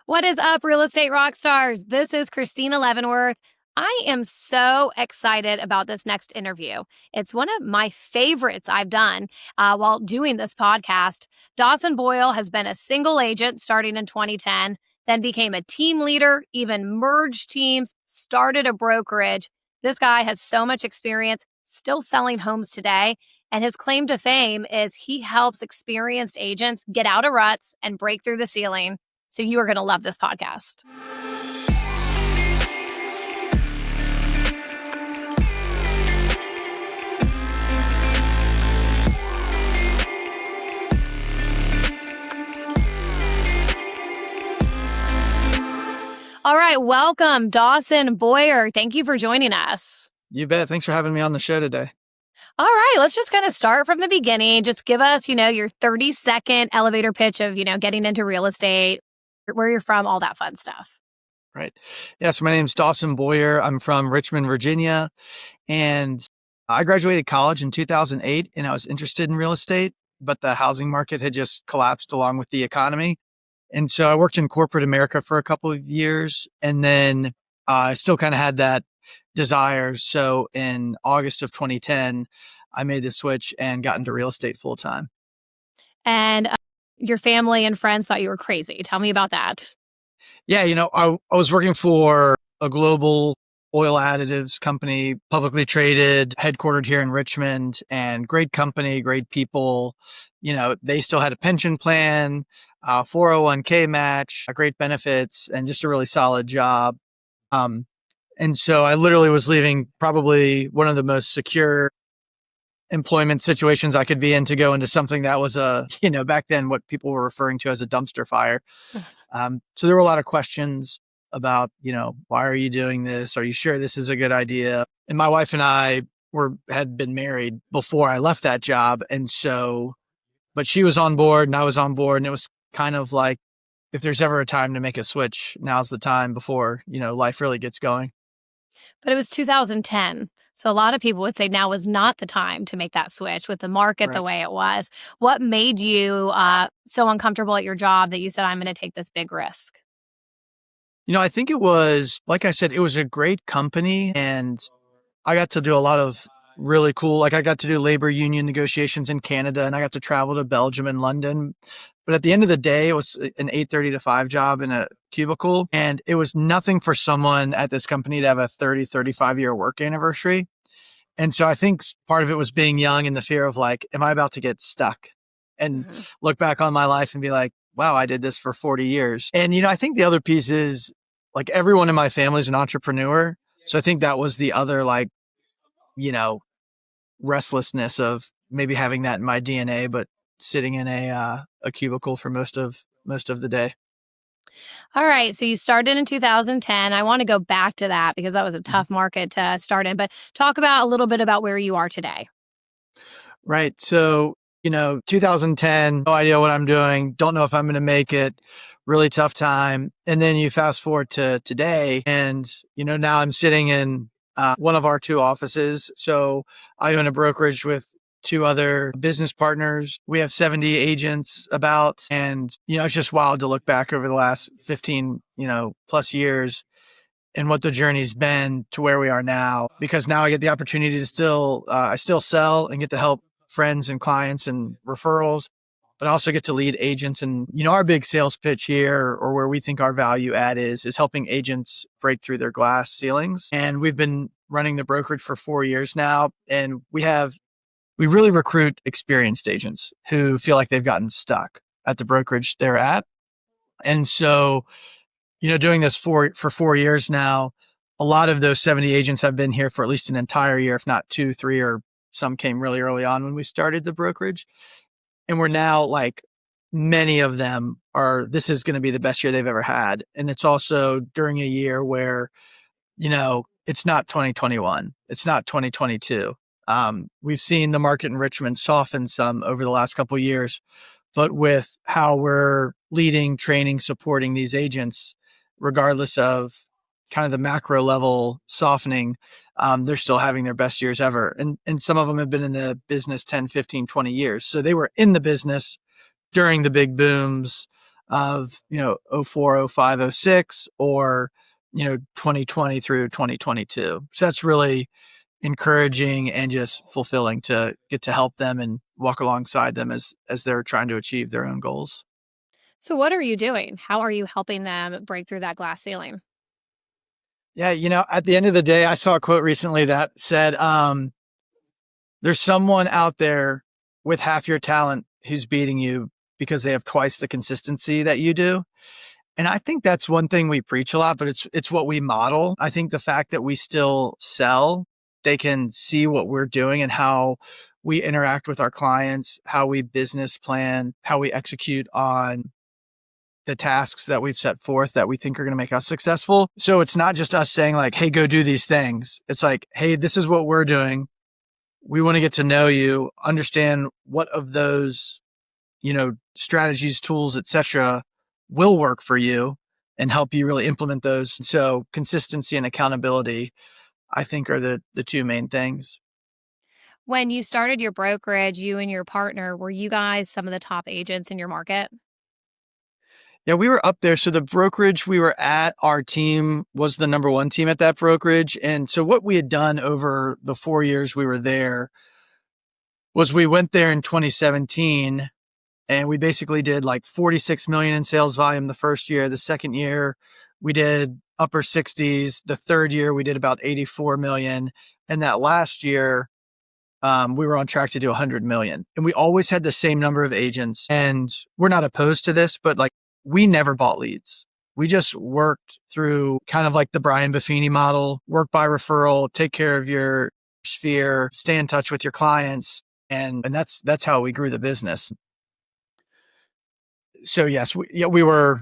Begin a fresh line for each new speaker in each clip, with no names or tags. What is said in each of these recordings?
What is up, Real Estate Rockstars? This is Christina Leavenworth. I am so excited about this next interview. It's one of my favorites I've done while doing this podcast. Dawson Boyer has been a single agent starting in 2010, then became a team leader, even merged teams, started a brokerage. This guy has so much experience, still selling homes today. And his claim to fame is he helps experienced agents get out of ruts and break through the ceiling. So you are going to love this podcast. All right, welcome, Dawson Boyer. Thank you for joining us.
You bet. Thanks for having me on the show today.
All right, let's just kind of start from the beginning. Just give us, your 30-second elevator pitch of, getting into real estate, where you're from, all that fun stuff.
Right. Yeah. So my name's Dawson Boyer. I'm from Richmond, Virginia. And I graduated college in 2008 and I was interested in real estate, but the housing market had just collapsed along with the economy. And so I worked in corporate America for a couple of years and then I still kind of had that desire. So in August of 2010, I made the switch and got into real estate full time.
And your family and friends thought you were crazy. Tell me about that.
Yeah, I was working for a global oil additives company, publicly traded, headquartered here in Richmond, and great company, great people. They still had a pension plan, 401k match, great benefits, and just a really solid job. And so I literally was leaving probably one of the most secure employment situations I could be in to go into something that was back then what people were referring to as a dumpster fire. So there were a lot of questions about, why are you doing this? Are you sure this is a good idea? And my wife and I had been married before I left that job. And so, but she was on board and I was on board, and it was kind of like, if there's ever a time to make a switch, now's the time before, life really gets going.
But it was 2010. So a lot of people would say now was not the time to make that switch with the market
Right.
the way it was. What made you so uncomfortable at your job that you said, I'm going to take this big risk?
I think it was, like I said, it was a great company and I got to do a lot of really cool, I got to do labor union negotiations in Canada and I got to travel to Belgium and London. But at the end of the day, it was an 8:30 to 5 job in a cubicle. And it was nothing for someone at this company to have a 35-year work anniversary. And so I think part of it was being young and the fear of like, am I about to get stuck? And look back on my life and be like, wow, I did this for 40 years. And, I think the other piece is like everyone in my family is an entrepreneur. So I think that was the other restlessness of maybe having that in my DNA, but sitting in a cubicle for most of the day.
All right. So you started in 2010. I want to go back to that because that was a tough market to start in, but talk about a little bit about where you are today.
Right. So, 2010, no idea what I'm doing. Don't know if I'm going to make it. Really tough time. And then you fast forward to today and, now I'm sitting in one of our two offices. So I own a brokerage with two other business partners. We have 70 agents about, and, it's just wild to look back over the last 15, plus years and what the journey's been to where we are now, because now I get the opportunity to I still sell and get to help friends and clients and referrals, but I also get to lead agents. And, our big sales pitch here, or where we think our value add is helping agents break through their glass ceilings. And we've been running the brokerage for 4 years now. And we really recruit experienced agents who feel like they've gotten stuck at the brokerage they're at. And so, doing this for 4 years now, a lot of those 70 agents have been here for at least an entire year, if not 2, 3, or some came really early on when we started the brokerage. And we're now many of them this is going to be the best year they've ever had. And it's also during a year where, it's not 2021, it's not 2022. We've seen the market in Richmond soften some over the last couple of years, but with how we're leading, training, supporting these agents, regardless of kind of the macro level softening, they're still having their best years ever. And some of them have been in the business 10, 15, 20 years. So they were in the business during the big booms of, 04, 05, 06, or, 2020 through 2022. So that's really encouraging and just fulfilling to get to help them and walk alongside them as they're trying to achieve their own goals.
So, what are you doing? How are you helping them break through that glass ceiling?
Yeah, at the end of the day, I saw a quote recently that said, there's someone out there with half your talent who's beating you because they have twice the consistency that you do. And I think that's one thing we preach a lot, but it's what we model. I think the fact that we still sell, they can see what we're doing and how we interact with our clients, how we business plan, how we execute on the tasks that we've set forth that we think are going to make us successful. So it's not just us saying like, hey, go do these things. It's like, hey, this is what we're doing. We want to get to know you, understand what of those, strategies, tools, etc., will work for you and help you really implement those. So consistency and accountability, I think, are the two main things.
When you started your brokerage, you and your partner, were you guys some of the top agents in your market?
Yeah, we were up there. So the brokerage we were at, our team was the number one team at that brokerage. And so what we had done over the 4 years we were there was we went there in 2017 and we basically did like 46 million in sales volume the first year. The second year we did upper 60s. The third year we did about 84 million. And that last year, we were on track to do 100 million. And we always had the same number of agents. And we're not opposed to this, but like we never bought leads. We just worked through kind of like the Brian Buffini model, work by referral, take care of your sphere, stay in touch with your clients. And that's how we grew the business. So yes, we were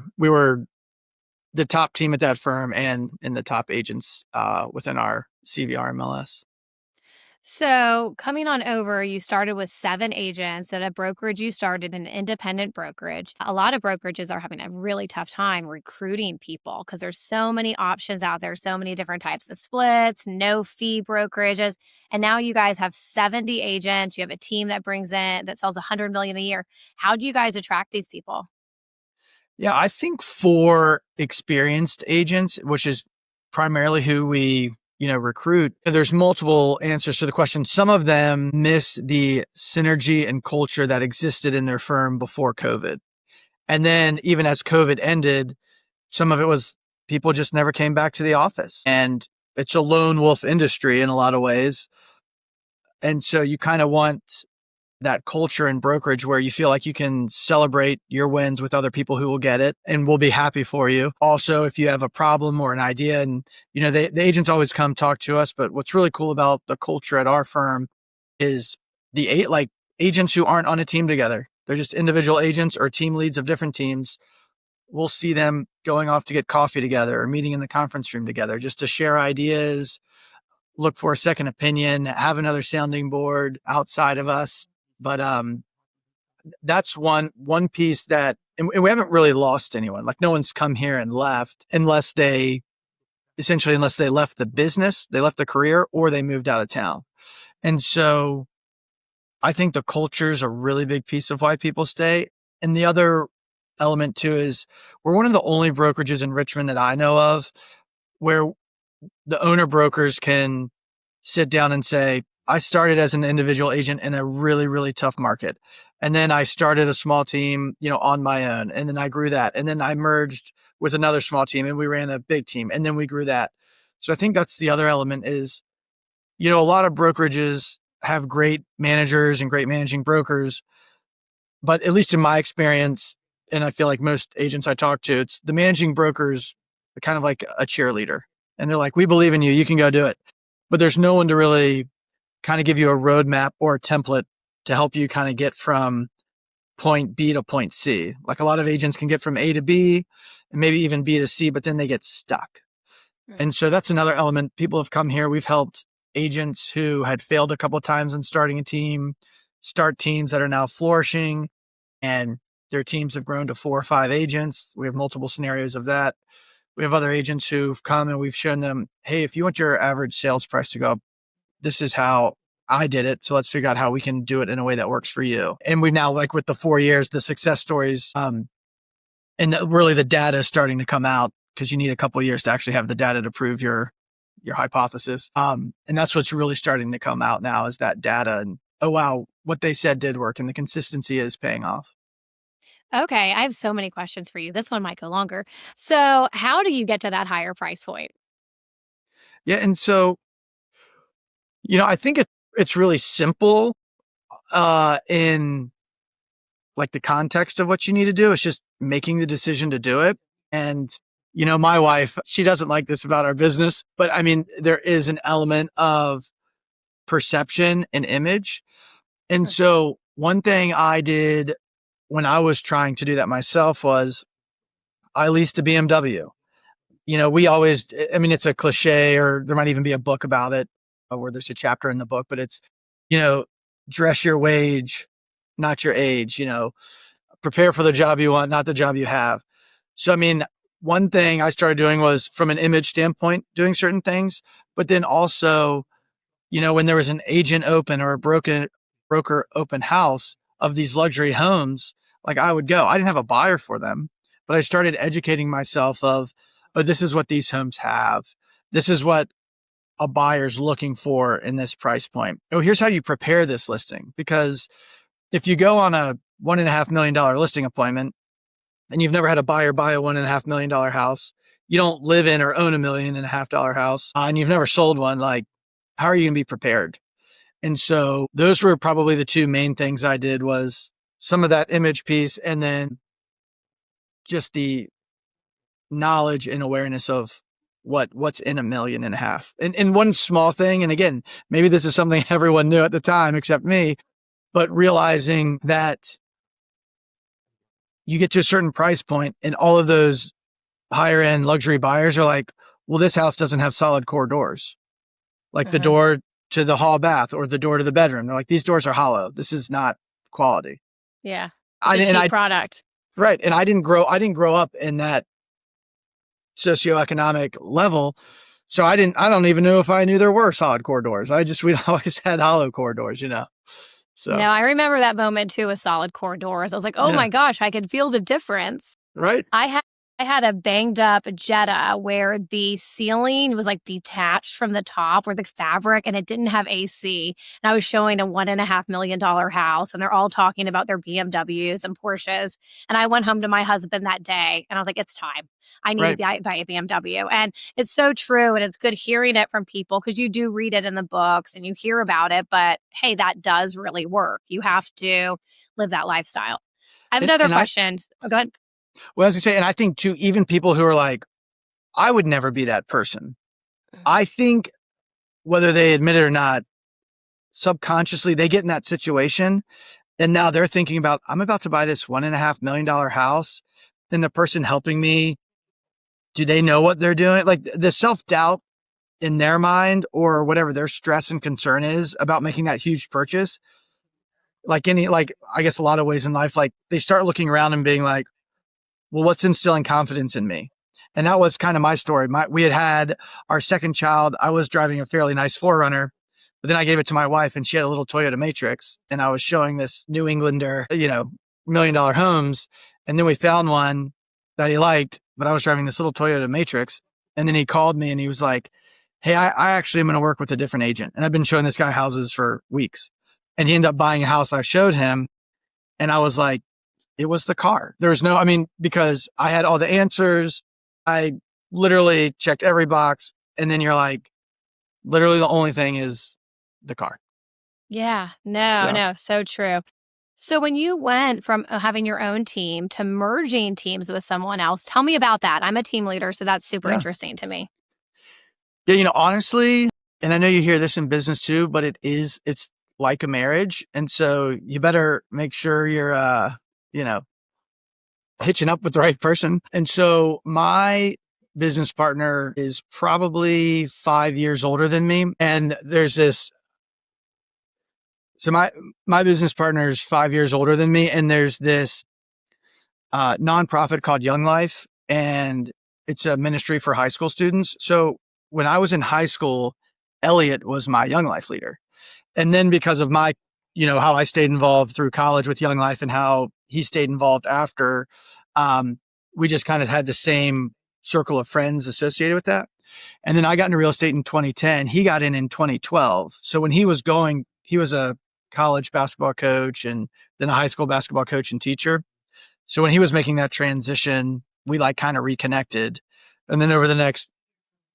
the top team at that firm and in the top agents within our CVR MLS.
So, coming on over, you started with 7 agents at a brokerage. You started an independent brokerage. A lot of brokerages are having a really tough time recruiting people because there's so many options out there, so many different types of splits, no fee brokerages. And now you guys have 70 agents. You have a team that brings in that sells 100 million a year. How do you guys attract these people?
Yeah, I think for experienced agents, which is primarily who we, recruit, there's multiple answers to the question. Some of them miss the synergy and culture that existed in their firm before COVID. And then even as COVID ended, some of it was people just never came back to the office. And it's a lone wolf industry in a lot of ways. And so you kind of want that culture in brokerage where you feel like you can celebrate your wins with other people who will get it and will be happy for you. Also, if you have a problem or an idea and, the agents always come talk to us. But what's really cool about the culture at our firm is like agents who aren't on a team together. They're just individual agents or team leads of different teams. We'll see them going off to get coffee together or meeting in the conference room together just to share ideas, look for a second opinion, have another sounding board outside of us. But that's one piece that, and we haven't really lost anyone. Like no one's come here and left unless they left the business, they left the career, or they moved out of town. And so I think the culture is a really big piece of why people stay. And the other element too is we're one of the only brokerages in Richmond that I know of where the owner brokers can sit down and say, I started as an individual agent in a really, really tough market. And then I started a small team, on my own. And then I grew that. And then I merged with another small team and we ran a big team. And then we grew that. So I think that's the other element is, a lot of brokerages have great managers and great managing brokers. But at least in my experience, and I feel like most agents I talk to, it's the managing brokers are kind of like a cheerleader. And they're like, we believe in you. You can go do it. But there's no one to really kind of give you a roadmap or a template to help you kind of get from point B to point C. Like a lot of agents can get from A to B and maybe even B to C, but then they get stuck. And so that's another element. People have come here. We've helped agents who had failed a couple of times in starting a team, start teams that are now flourishing, and their teams have grown to 4 or 5 agents. We have multiple scenarios of that. We have other agents who've come and we've shown them, hey, if you want your average sales price to go up, this is how I did it. So let's figure out how we can do it in a way that works for you. And we now, like with the 4 years, the success stories And really the data is starting to come out because you need a couple of years to actually have the data to prove your hypothesis. And that's what's really starting to come out now is that data. And oh, wow, what they said did work and the consistency is paying off.
Okay, I have so many questions for you. This one might go longer. So, how do you get to that higher price point?
Yeah. And so, I think it's really simple in like the context of what you need to do. It's just making the decision to do it. And, my wife, she doesn't like this about our business, but I mean, there is an element of perception and image. And
For sure.
so one thing I did when I was trying to do that myself was I leased a BMW. We always, I mean, it's a cliche or there might even be a book about it where there's a chapter in the book, but it's, you know, dress your wage, not your age, prepare for the job you want, not the job you have. So, I mean, one thing I started doing was from an image standpoint, doing certain things, but then also, when there was an agent open or a broker open house of these luxury homes, like I would go. I didn't have a buyer for them, but I started educating myself of, oh, this is what these homes have. This is what a buyer's looking for in this price point. Oh, here's how you prepare this listing. Because if you go on a $1.5 million listing appointment and you've never had a buyer buy a $1.5 million house, you don't live in or own $1.5 million house, and you've never sold one, like, how are you going to be prepared? And so those were probably the two main things I did was some of that image piece and then just the knowledge and awareness of what's in $1.5 million. And one small thing, and again, maybe this is something everyone knew at the time except me, but realizing that you get to a certain price point and all of those higher end luxury buyers are like, well, this house doesn't have solid core doors. Like the
Uh-huh.
door to the hall bath or the door to the bedroom. They're like, these doors are hollow. This is not quality.
Yeah. It's a
And
cheap product.
right. And I didn't grow up in that socioeconomic level. So I don't even know if I knew there were solid core doors. We'd always had hollow core doors,
No,
So,
I remember that moment too with solid core doors. I was like, "Oh
yeah.
my gosh, I could feel the difference."
Right.
I had a banged up Jetta where the ceiling was like detached from the top where the fabric and it didn't have AC. And I was showing a $1.5 million house and they're all talking about their BMWs and Porsches. And I went home to my husband that day and I was like, it's time. I need to
Right.
buy a BMW. And it's so true. And it's good hearing it from people because you do read it in the books and you hear about it. But hey, that does really work. You have to live that lifestyle. I have another
And
question. Oh, go ahead.
well, as I say, and I think too, even people who are like, I would never be that person. I think whether they admit it or not, subconsciously they get in that situation and now they're thinking about, I'm about to buy this $1.5 million house. Then the person helping me, do they know what they're doing? Like the self-doubt in their mind or whatever their stress and concern is about making that huge purchase. Like I guess a lot of ways in life, like they start looking around and being like, well, what's instilling confidence in me? And that was kind of my story. We had our second child. I was driving a fairly nice 4Runner, but then I gave it to my wife and she had a little Toyota Matrix. And I was showing this New Englander, $1 million homes. And then we found one that he liked, but I was driving this little Toyota Matrix. And then he called me and he was like, hey, I actually am going to work with a different agent. And I've been showing this guy houses for weeks. And he ended up buying a house I showed him. And I was like, it was the car. There was because I had all the answers. I literally checked every box. And then you're like, literally the only thing is the car.
Yeah, no,
So,
no, so true. So when you went from having your own team to merging teams with someone else, tell me about that. I'm a team leader, so that's super
yeah.
interesting to me.
Yeah, honestly, and I know you hear this in business too, but it's like a marriage. And so you better make sure you're, you know, hitching up with the right person. And so my business partner is probably 5 years older than me. And there's this, so my business partner is 5 years older than me. And there's this nonprofit called Young Life, and it's a ministry for high school students. So when I was in high school, Elliot was my Young Life leader. And then because of my, how I stayed involved through college with Young Life and how he stayed involved after, we just kind of had the same circle of friends associated with that. And then I got into real estate in 2010. He got in 2012. So when he was a college basketball coach and then a high school basketball coach and teacher. So when he was making that transition, we like kind of reconnected. And then over the next,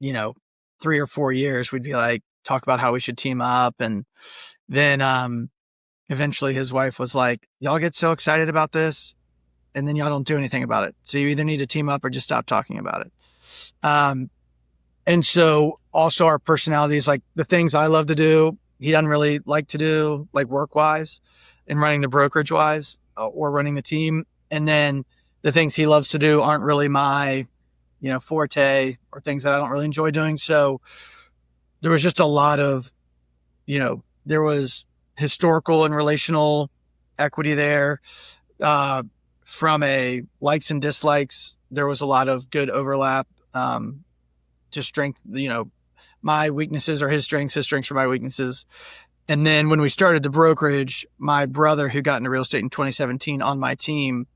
3 or 4 years, we'd be like, talk about how we should team up. And then eventually his wife was like, y'all get so excited about this and then y'all don't do anything about it. So you either need to team up or just stop talking about it. And so also our personalities, like the things I love to do, he doesn't really like to do, like work wise and running the brokerage wise or running the team. And then the things he loves to do aren't really my, forte or things that I don't really enjoy doing. So there was just a lot of, there was historical and relational equity there. From a likes and dislikes, there was a lot of good overlap. To strength, my weaknesses are his strengths are my weaknesses. And then when we started the brokerage, my brother, who got into real estate in 2017 on my team,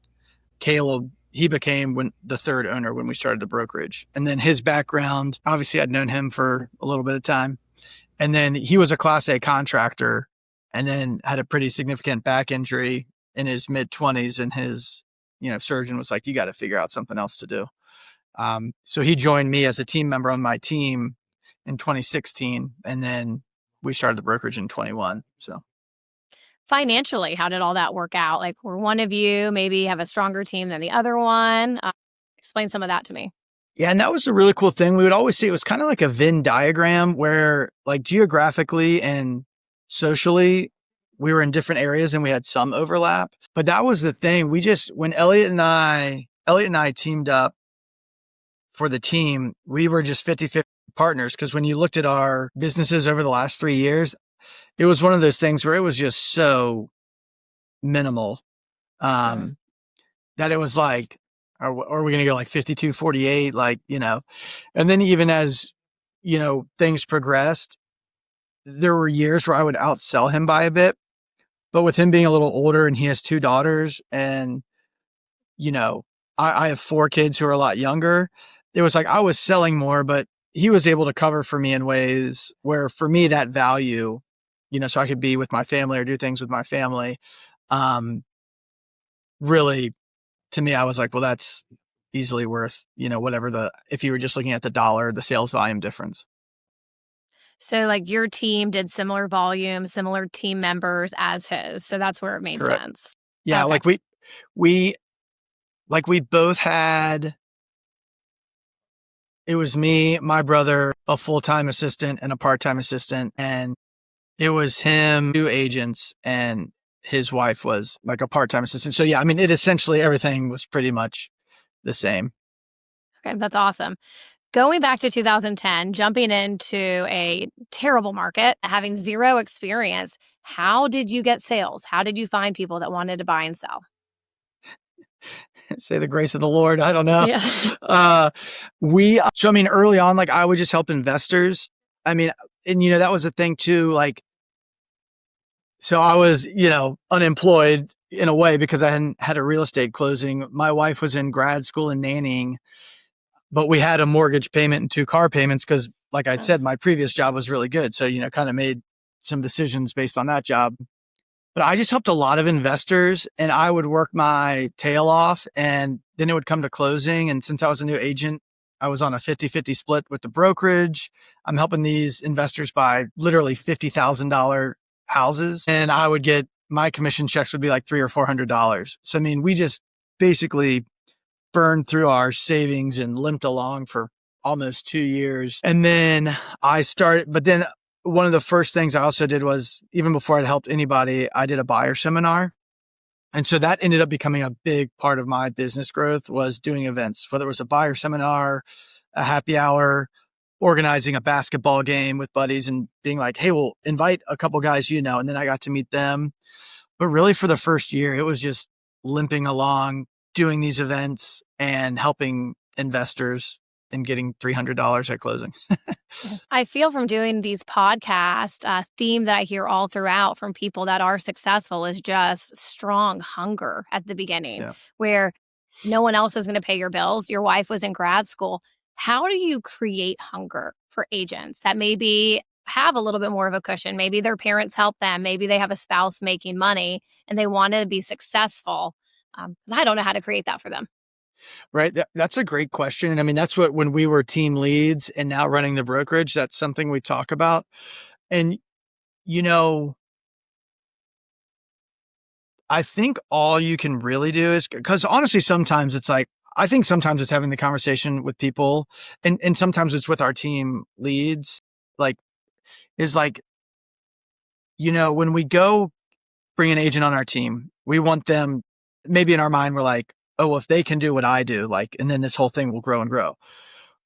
Caleb, he became the third owner when we started the brokerage. And then his background, obviously I'd known him for a little bit of time. And then he was a Class A contractor and then had a pretty significant back injury in his mid-20s. And his, surgeon was like, you got to figure out something else to do. So he joined me as a team member on my team in 2016, and then we started the brokerage in 21. So
Financially, how did all that work out? Like, were one of you maybe have a stronger team than the other one? Explain some of that to me.
Yeah, and that was a really cool thing. We would always say it was kind of like a Venn diagram where like geographically and socially, we were in different areas and we had some overlap. But that was the thing. When Elliot and I teamed up for the team, we were just 50-50 partners. Because when you looked at our businesses over the last 3 years, it was one of those things where it was just so minimal that it was like, are we going to go like 52-48? Like, and then even as, things progressed, there were years where I would outsell him by a bit. But with him being a little older and he has 2 daughters and, I have 4 kids who are a lot younger, it was like I was selling more, but he was able to cover for me in ways where for me that value, so I could be with my family or do things with my family. Really, to me, I was like, well, that's easily worth, whatever if you were just looking at the dollar, the sales volume difference.
So like your team did similar volume, similar team members as his. So that's where it made
Correct.
sense.
Yeah.
Okay.
We both had, it was me, my brother, a full-time assistant and a part-time assistant. And it was him, 2 agents, and his wife was like a part-time assistant. So yeah, I mean, essentially everything was pretty much the same.
Okay, that's awesome. Going back to 2010, jumping into a terrible market, having 0 experience, how did you get sales? How did you find people that wanted to buy and sell?
Say the grace of the Lord. I don't know.
Yeah.
So I mean, early on, like I would just help investors. I mean, and that was the thing too, like, so I was, unemployed in a way because I hadn't had a real estate closing. My wife was in grad school and nannying, but we had a mortgage payment and 2 car payments because, like I said, my previous job was really good. So, kind of made some decisions based on that job. But I just helped a lot of investors and I would work my tail off and then it would come to closing. And since I was a new agent, I was on a 50-50 split with the brokerage. I'm helping these investors buy literally $50,000 houses and I would get, my commission checks would be like $300 or $400. So, I mean, we just basically burned through our savings and limped along for almost 2 years. And then but then one of the first things I also did was, even before I'd helped anybody, I did a buyer seminar. And so that ended up becoming a big part of my business growth, was doing events, whether it was a buyer seminar, a happy hour, organizing a basketball game with buddies and being like, hey, we'll invite a couple guys, and then I got to meet them. But really for the first year, it was just limping along, doing these events and helping investors and getting $300 at closing.
I feel from doing these podcasts, a theme that I hear all throughout from people that are successful is just strong hunger at the beginning, where No one else is going to pay your bills. Your wife was in grad school. How do you create hunger for agents that maybe have a little bit more of a cushion? Maybe their parents help them. Maybe they have a spouse making money and they want to be successful. 'Cause I don't know how to create that for them.
Right. That's a great question. And I mean, that's what, when we were team leads and now running the brokerage, that's something we talk about. And, you know, I think all you can really do is, because honestly, sometimes it's like, I think sometimes it's having the conversation with people, and sometimes it's with our team leads, like, is like, when we go bring an agent on our team, we want them, maybe in our mind, we're like, oh, well, if they can do what I do, like, and then this whole thing will grow and grow.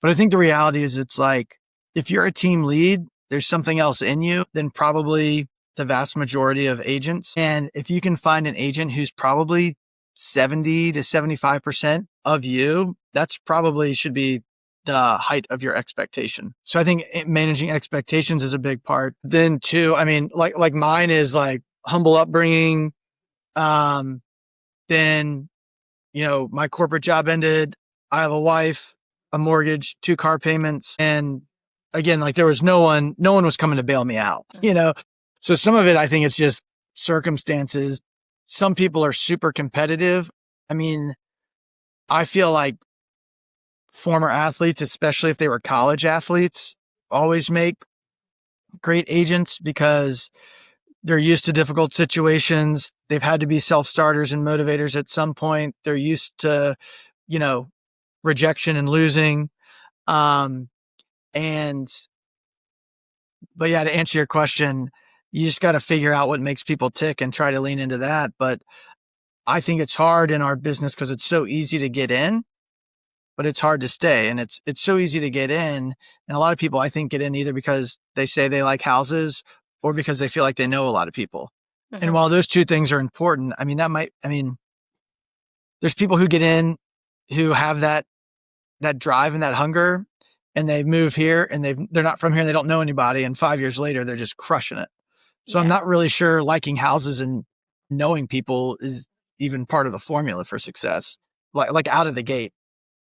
But I think the reality is, it's like, if you're a team lead, there's something else in you than probably the vast majority of agents. And if you can find an agent who's probably 70 to 75% of you, that's probably should be the height of your expectation. So I think managing expectations is a big part. Then too, I mean, like mine is like humble upbringing. Then, my corporate job ended. I have a wife, a mortgage, 2 car payments. And again, like there was no one was coming to bail me out, So some of it, I think it's just circumstances. Some people are super competitive. I mean, I feel like former athletes, especially if they were college athletes, always make great agents because they're used to difficult situations. They've had to be self-starters and motivators at some point. They're used to, rejection and losing. Um, and, but yeah, to answer your question, you just got to figure out what makes people tick and try to lean into that. But I think it's hard in our business because it's so easy to get in, but it's hard to stay. And it's so easy to get in. And a lot of people, I think, get in either because they say they like houses or because they feel like they know a lot of people.
Mhm.
And while those two things are important, I mean, there's people who get in who have that drive and that hunger, and they move here and they're not from here and they don't know anybody. And 5 years later, they're just crushing it. So I'm
Yeah.
not really sure liking houses and knowing people is even part of the formula for success, like out of the gate.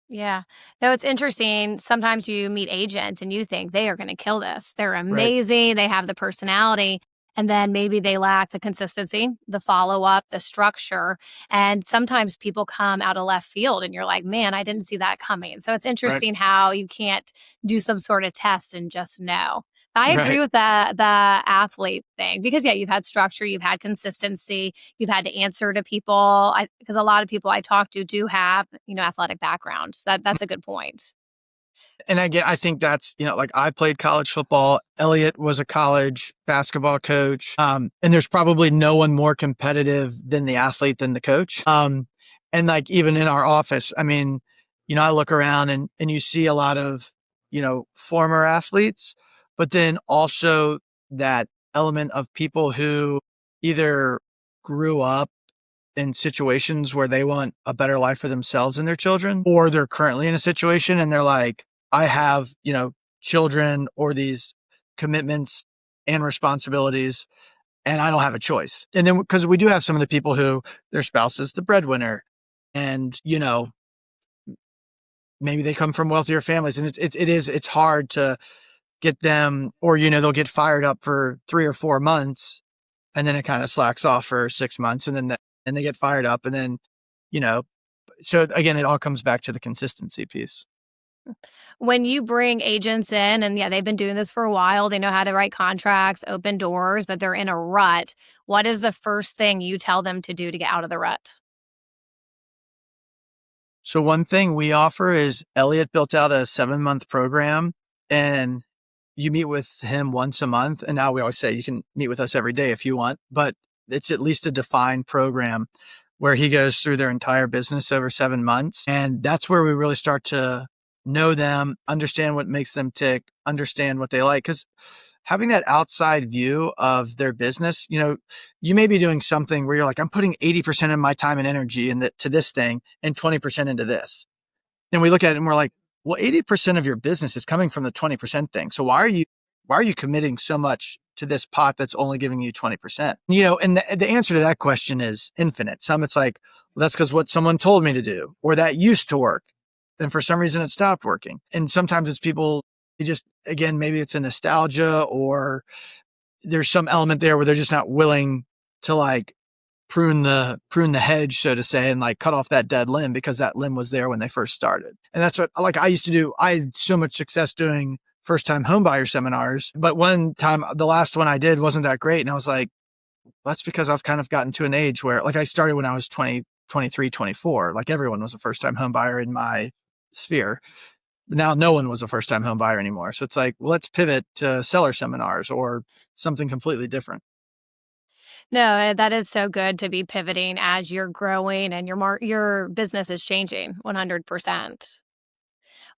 Yeah. No, it's interesting. Sometimes you meet agents and you think they are going to kill this. They're
Right.
amazing. They have the personality. And then maybe they lack the consistency, the follow up, the structure. And sometimes people come out of left field and you're like, man, I didn't see that coming. So it's
Right.
interesting how you can't do some sort of test and just know. I agree
Right.
with the athlete thing because yeah, you've had structure, you've had consistency, you've had to answer to people. Because a lot of people I talk to do have athletic background. So that's a good point.
And again, I think that's, like I played college football. Elliot was a college basketball coach. And there's probably no one more competitive than the athlete than the coach. And like even in our office, I mean, I look around and you see a lot of, former athletes, but then also that element of people who either grew up in situations where they want a better life for themselves and their children, or they're currently in a situation and they're like, I have, children or these commitments and responsibilities, and I don't have a choice. And then because we do have some of the people who their spouse is the breadwinner, and, maybe they come from wealthier families, and it's hard to get them, or, they'll get fired up for 3 or 4 months and then it kind of slacks off for 6 months and then and they get fired up. And then, you know, so again, it all comes back to the consistency piece.
When you bring agents in, and yeah, they've been doing this for a while, they know how to write contracts, open doors, but they're in a rut. What is the first thing you tell them to do to get out of the rut?
So one thing we offer is Elliot built out a 7-month program, and you meet with him once a month. And now we always say you can meet with us every day if you want, but it's at least a defined program where he goes through their entire business over 7 months. And that's where we really start to know them, understand what makes them tick, understand what they like. Because having that outside view of their business, you may be doing something where you're like, I'm putting 80% of my time and energy to this thing and 20% into this. And we look at it and we're like, well, 80% of your business is coming from the 20% thing. So why are you committing so much to this pot that's only giving you 20%? And the answer to that question is infinite. Some it's like, Well, that's because what someone told me to do, or that used to work. And for some reason it stopped working. And sometimes it's people, they just, again, maybe it's a nostalgia or there's some element there where they're just not willing to like prune the hedge, so to say, and like cut off that dead limb because that limb was there when they first started. And that's what like I used to do. I had so much success doing first time homebuyer seminars, but one time, the last one I did wasn't that great. And I was like, that's because I've kind of gotten to an age where like I started when I was 20, 23, 24. Like everyone was a first time home buyer in my sphere. But now no one was a first time home buyer anymore. So it's like, well, let's pivot to seller seminars or something completely different.
No, that is so good to be pivoting as you're growing and your business is changing 100%.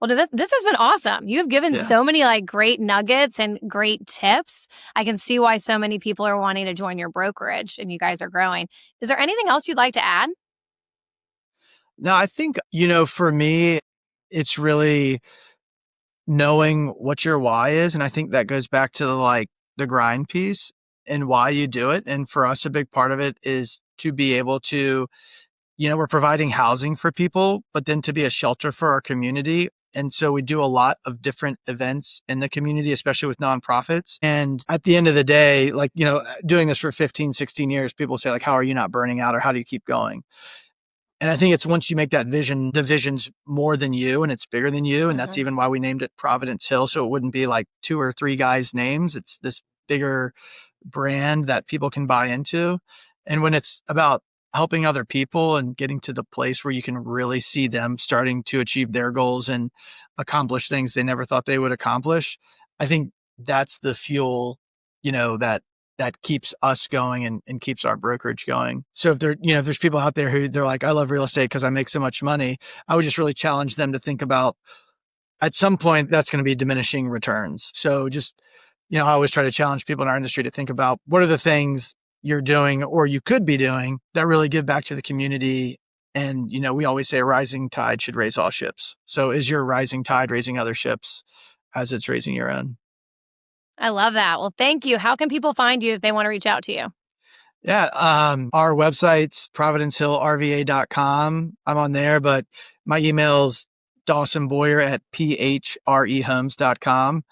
Well, this has been awesome. You have given
Yeah.
so many like great nuggets and great tips. I can see why so many people are wanting to join your brokerage and you guys are growing. Is there anything else you'd like to add?
Now, I think, for me, it's really knowing what your why is. And I think that goes back to the grind piece and why you do it. And for us, a big part of it is to be able to, we're providing housing for people, but then to be a shelter for our community. And so we do a lot of different events in the community, especially with nonprofits. And at the end of the day, doing this for 15, 16 years, people say like, how are you not burning out or how do you keep going? And I think it's once you make that vision, the vision's more than you and it's bigger than you. And that's
Mhm.
even why we named it Providence Hill. So it wouldn't be like two or three guys' names. It's this bigger brand that people can buy into. And when it's about helping other people and getting to the place where you can really see them starting to achieve their goals and accomplish things they never thought they would accomplish, I think that's the fuel, that keeps us going and keeps our brokerage going. So if there's people out there who they're like, I love real estate because I make so much money, I would just really challenge them to think about at some point that's going to be diminishing returns. So just, I always try to challenge people in our industry to think about what are the things you're doing or you could be doing that really give back to the community. And, we always say a rising tide should raise all ships. So is your rising tide raising other ships as it's raising your own?
I love that. Well, thank you. How can people find you if they want to reach out to you?
Yeah. Our website's providencehillrva.com. I'm on there, but my email's Dawson Boyer at phrehomes.com.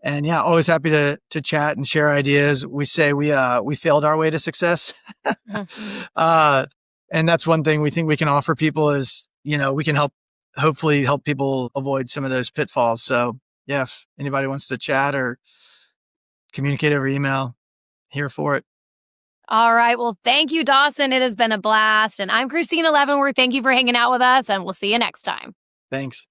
And yeah, always happy to chat and share ideas. We say we failed our way to success.
Mhm.
uh, and that's one thing we think we can offer people is, we can hopefully help people avoid some of those pitfalls. So yeah, if anybody wants to chat or communicate over email, here for it.
All right. Well, thank you, Dawson. It has been a blast. And I'm Christina Leavenworth. Thank you for hanging out with us, and we'll see you next time.
Thanks.